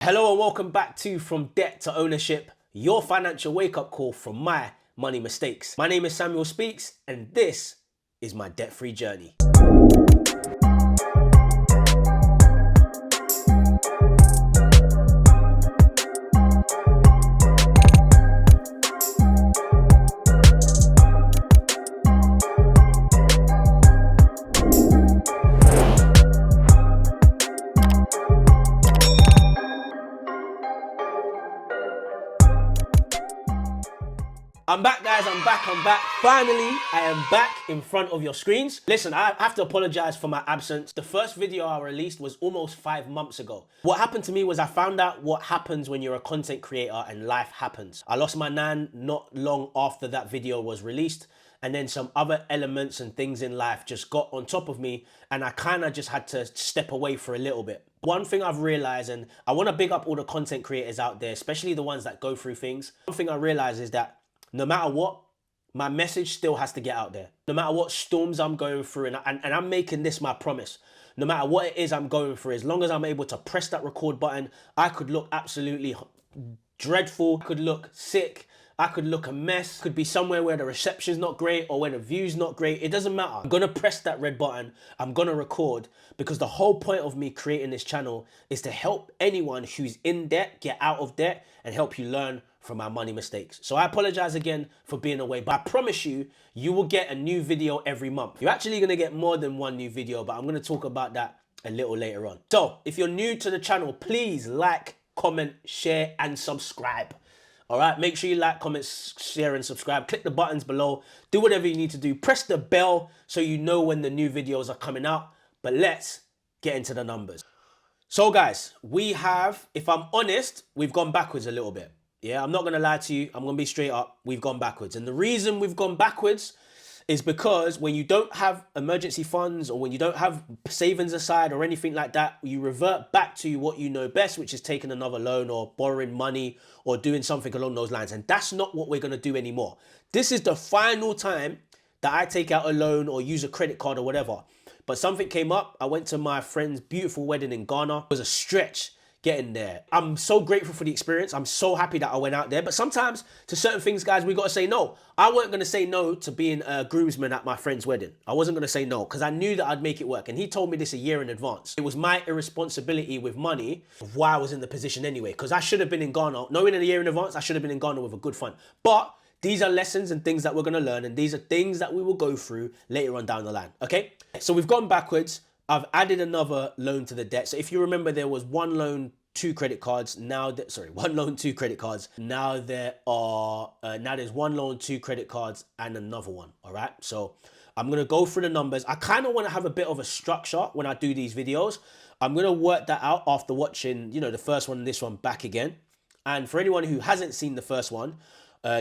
Hello and welcome back to From Debt to Ownership, your financial wake-up call from my money mistakes. My name is Samuel Speaks and this is my debt-free journey. I'm back, guys. I'm back. Finally, I am back in front of your screens. Listen, I have to apologize for my absence. The first video I released was almost 5 months ago. What happened to me was I found out what happens when you're a content creator and life happens. I lost my nan not long after that video was released, and then some other elements and things in life just got on top of me, and I kind of just had to step away for a little bit. One thing I've realized, and I want to big up all the content creators out there, especially the ones that go through things. One thing I realized is that no matter what, my message still has to get out there. No matter what storms I'm going through, and I'm making this my promise. No matter what it is I'm going through, as long as I'm able to press that record button, I could look absolutely dreadful, I could look sick, I could look a mess, could be somewhere where the reception's not great or where the view's not great. It doesn't matter. I'm gonna press that red button, I'm gonna record, because the whole point of me creating this channel is to help anyone who's in debt get out of debt and help you learn from my money mistakes. So I apologize again for being away, but I promise you, you will get a new video every month. You're actually gonna get more than one new video, but I'm gonna talk about that a little later on. So if you're new to the channel, please like, comment, share, and subscribe. All right, make sure you like, comment, share, and subscribe. Click the buttons below. Do whatever you need to do. Press the bell so you know when the new videos are coming out. But let's get into the numbers. So guys, we have, if I'm honest, we've gone backwards a little bit. Yeah, I'm not going to lie to you. I'm going to be straight up. We've gone backwards. And the reason we've gone backwards is because when you don't have emergency funds or when you don't have savings aside or anything like that, you revert back to what you know best, which is taking another loan or borrowing money or doing something along those lines. And that's not what we're going to do anymore. This is the final time that I take out a loan or use a credit card or whatever. But something came up. I went to my friend's beautiful wedding in Ghana. It was a stretch getting there. I'm so grateful for the experience. I'm so happy that I went out there. But sometimes to certain things, guys, we got to say no. I wasn't going to say no to being a groomsman at my friend's wedding. I wasn't going to say no because I knew that I'd make it work. And he told me this a year in advance. It was my irresponsibility with money of why I was in the position anyway. Because I should have been in Ghana. Knowing in a year in advance, I should have been in Ghana with a good fund. But these are lessons and things that we're going to learn. And these are things that we will go through later on down the line. Okay? So we've gone backwards. I've added another loan to the debt. So if you remember, there was one loan, two credit cards. Now that, sorry, one loan, two credit cards. Now there are, now there's one loan, two credit cards and another one. All right. So I'm going to go through the numbers. I kind of want to have a bit of a structure when I do these videos. I'm going to work that out after watching, you know, the first one and this one back again. And for anyone who hasn't seen the first one,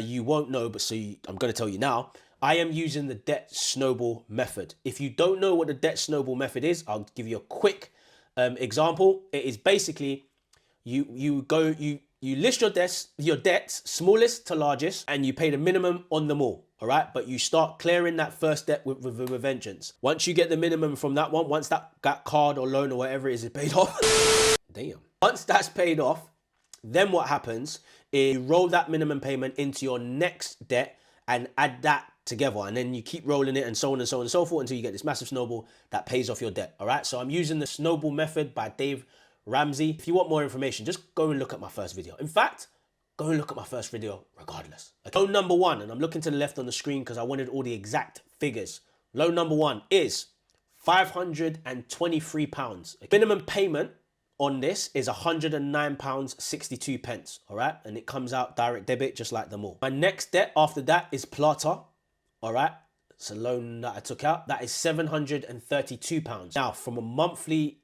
you won't know, but I'm going to tell you now. I am using the debt snowball method. If you don't know what the debt snowball method is, I'll give you a quick example. It is basically you list your debts, smallest to largest, and you pay the minimum on them all. All right, but you start clearing that first debt with vengeance. Once you get the minimum from that one, once that card or loan or whatever it is paid off, damn. Once that's paid off, then what happens is you roll that minimum payment into your next debt and add that together, and then you keep rolling it and so on and so on and so forth until you get this massive snowball that pays off your debt. All right, so I'm using the snowball method by Dave Ramsey. If you want more information, just go and look at my first video. In fact, go and look at my first video regardless. Okay. Loan number one, and I'm looking to the left on the screen because I wanted all the exact figures. Loan number one is £523. Minimum payment on this is £109.62. All right, and it comes out direct debit just like them all. My next debt after that is Plata. All right, it's a loan that I took out. That is £732. Now, from a monthly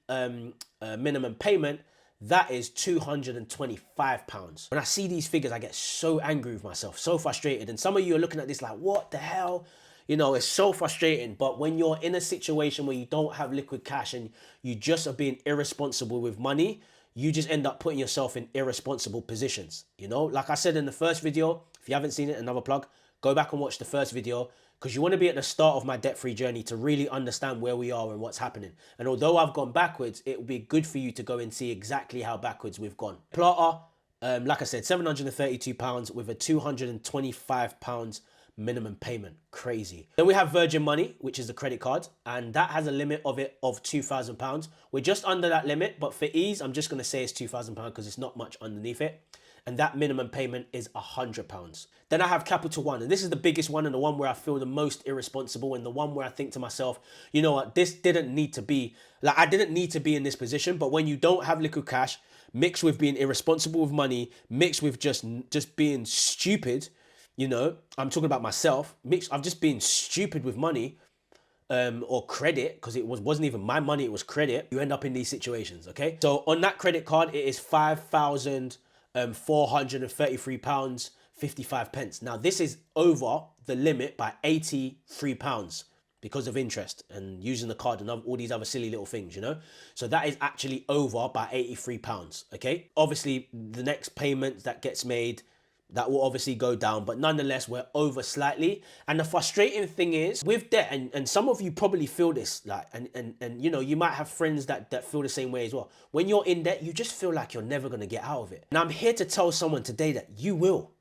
minimum payment, that is £225. When I see these figures, I get so angry with myself, so frustrated. And some of you are looking at this like, what the hell? You know, it's so frustrating. But when you're in a situation where you don't have liquid cash and you just are being irresponsible with money, you just end up putting yourself in irresponsible positions. You know, like I said in the first video, if you haven't seen it, another plug, go back and watch the first video because you want to be at the start of my debt-free journey to really understand where we are and what's happening. And although I've gone backwards, it will be good for you to go and see exactly how backwards we've gone. Plotter, like I said, £732 with a £225 minimum payment. Crazy. Then we have Virgin Money, which is the credit card, and that has a limit of £2,000. We're just under that limit, but for ease, I'm just going to say it's £2,000 because it's not much underneath it. And that minimum payment is £100. Then I have Capital One, and this is the biggest one and the one where I feel the most irresponsible and the one where I think to myself, you know what, this didn't need to be, like I didn't need to be in this position, but when you don't have liquid cash, mixed with being irresponsible with money, mixed with just being stupid, you know, I'm talking about myself, I'm just being stupid with money, or credit, because it wasn't even my money, it was credit. You end up in these situations, okay? So on that credit card, it is £5,433.55. Now this is over the limit by £83 because of interest and using the card and all these other silly little things, you know? So that is actually over by £83, okay? Obviously, the next payment that gets made, that will obviously go down, but nonetheless, we're over slightly. And the frustrating thing is with debt, and some of you probably feel this, like, and you know, you might have friends that feel the same way as well. When you're in debt, you just feel like you're never gonna get out of it. And I'm here to tell someone today that you will.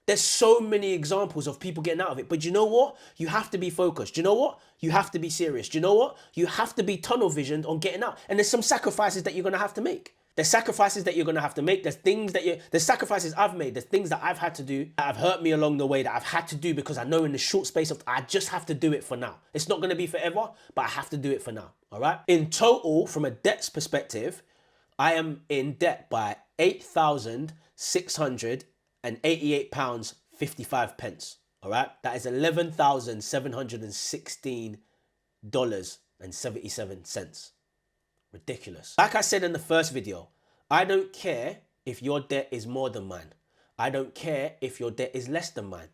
There's so many examples of people getting out of it, but you know what? You have to be focused. You know what? You have to be serious. You know what? You have to be tunnel visioned on getting out. And there's some sacrifices that you're gonna have to make. There's sacrifices that you're going to have to make. There's things that there's sacrifices I've made. There's things that I've had to do that have hurt me along the way that I've had to do because I know in the short space of, I just have to do it for now. It's not going to be forever, but I have to do it for now. All right. In total, from a debts perspective, I am in debt by £8,688.55. All right. That is $11,716.77. Ridiculous. Like I said in the first video, I don't care if your debt is more than mine. I don't care if your debt is less than mine.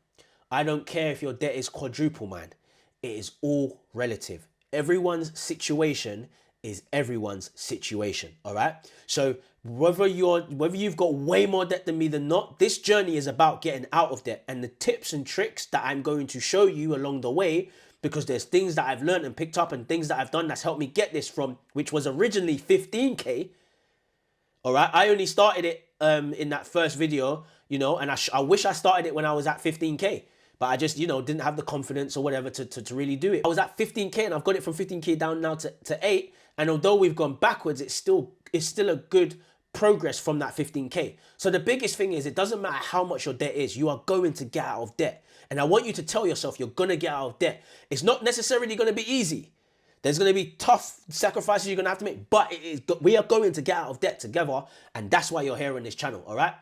I don't care if your debt is quadruple mine. It is all relative. Everyone's situation is everyone's situation, all right? So whether you've got way more debt than me than not, this journey is about getting out of debt, and the tips and tricks that I'm going to show you along the way, because there's things that I've learned and picked up and things that I've done that's helped me get this from, which was originally 15K. All right, I only started it in that first video, you know, and I wish I started it when I was at 15K, but I just, you know, didn't have the confidence or whatever to really do it. I was at 15K and I've got it from 15K down now to 8. And although we've gone backwards, it's still a good progress from that 15K. So the biggest thing is, it doesn't matter how much your debt is, you are going to get out of debt. And I want you to tell yourself you're going to get out of debt. It's not necessarily going to be easy. There's going to be tough sacrifices you're going to have to make, but we are going to get out of debt together. And that's why you're here on this channel, all right?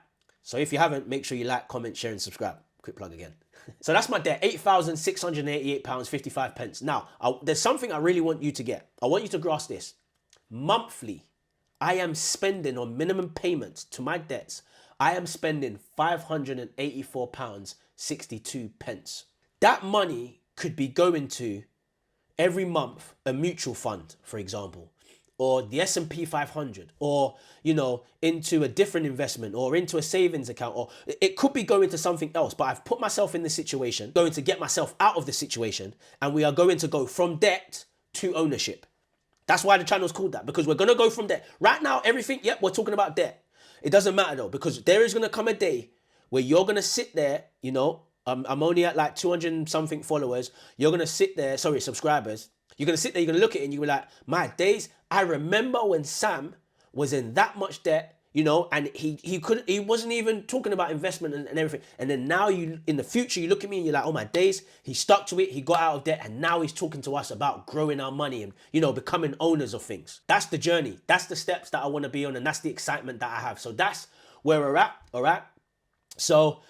So if you haven't, make sure you like, comment, share, and subscribe. Quick plug again. So that's my debt, £8,688.55. Now, there's something I really want you to get. I want you to grasp this. Monthly, I am spending on minimum payments to my debts, I am spending £584.62. That money could be going to every month a mutual fund, for example, or the S&P 500, or, you know, into a different investment, or into a savings account, or it could be going to something else. But I've put myself in this situation, going to get myself out of the situation, and we are going to go from debt to ownership. That's why the channel's called that, because we're going to go from debt. Right now, everything, yep, we're talking about debt. It doesn't matter though, because there is going to come a day where you're going to sit there, you know, I'm only at like 200 and something followers. You're going to sit there, sorry, subscribers. You're going to sit there, you're going to look at it and you're like, my days, I remember when Sam was in that much debt, you know, and he wasn't even talking about investment and everything. And then now in the future, you look at me and you're like, oh my days, he stuck to it, he got out of debt, and now he's talking to us about growing our money and, you know, becoming owners of things. That's the journey. That's the steps that I want to be on, and that's the excitement that I have. So that's where we're at, all right? So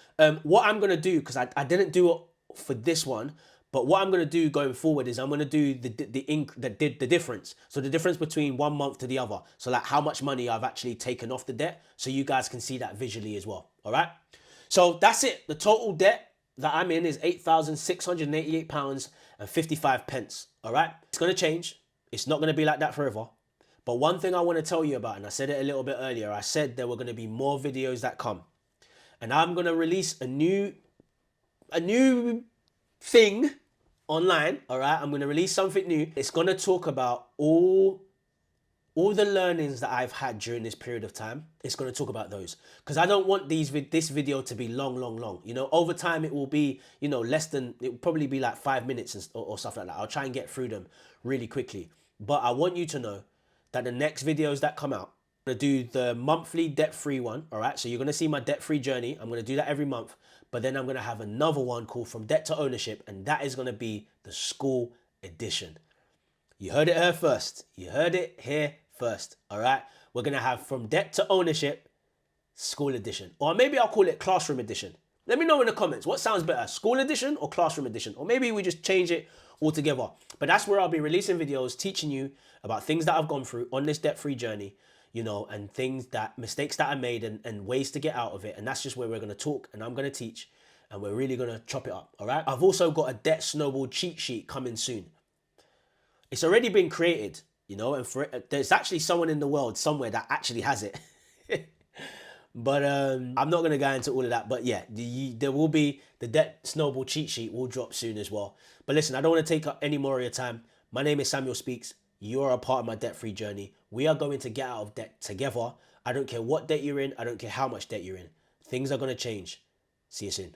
what I'm going to do, because I didn't do it for this one, but what I'm going to do going forward is I'm going to do the difference. So the difference between 1 month to the other. So like how much money I've actually taken off the debt, so you guys can see that visually as well. All right. So that's it. The total debt that I'm in is £8,688.55. All right. It's going to change. It's not going to be like that forever. But one thing I want to tell you about, and I said it a little bit earlier, I said there were going to be more videos that come. And I'm going to release a new thing online, all right? I'm gonna release something new. It's gonna talk about all the learnings that I've had during this period of time. It's going to talk about those because I don't want this video to be long. You know, over time it will be, you know, it will probably be like 5 minutes or stuff like that. I'll try and get through them really quickly. But I want you to know that the next videos that come out, I'm going to do the monthly debt-free one, all right? So you're going to see my debt-free journey. I'm going to do that every month. But then I'm going to have another one called From Debt to Ownership, and that is going to be the school edition. You heard it here first. You heard it here first, all right? We're going to have From Debt to Ownership, School Edition. Or maybe I'll call it Classroom Edition. Let me know in the comments what sounds better, School Edition or Classroom Edition. Or maybe we just change it altogether. But that's where I'll be releasing videos teaching you about things that I've gone through on this debt-free journey, you know, and mistakes that I made and ways to get out of it. And that's just where we're going to talk and I'm going to teach and we're really going to chop it up, all right? I've also got a Debt Snowball cheat sheet coming soon. It's already been created, you know, and there's actually someone in the world somewhere that actually has it. But I'm not going to go into all of that. But yeah, there will be the Debt Snowball cheat sheet will drop soon as well. But listen, I don't want to take up any more of your time. My name is Samuel Speaks. You are a part of my debt-free journey. We are going to get out of debt together. I don't care what debt you're in. I don't care how much debt you're in. Things are going to change. See you soon.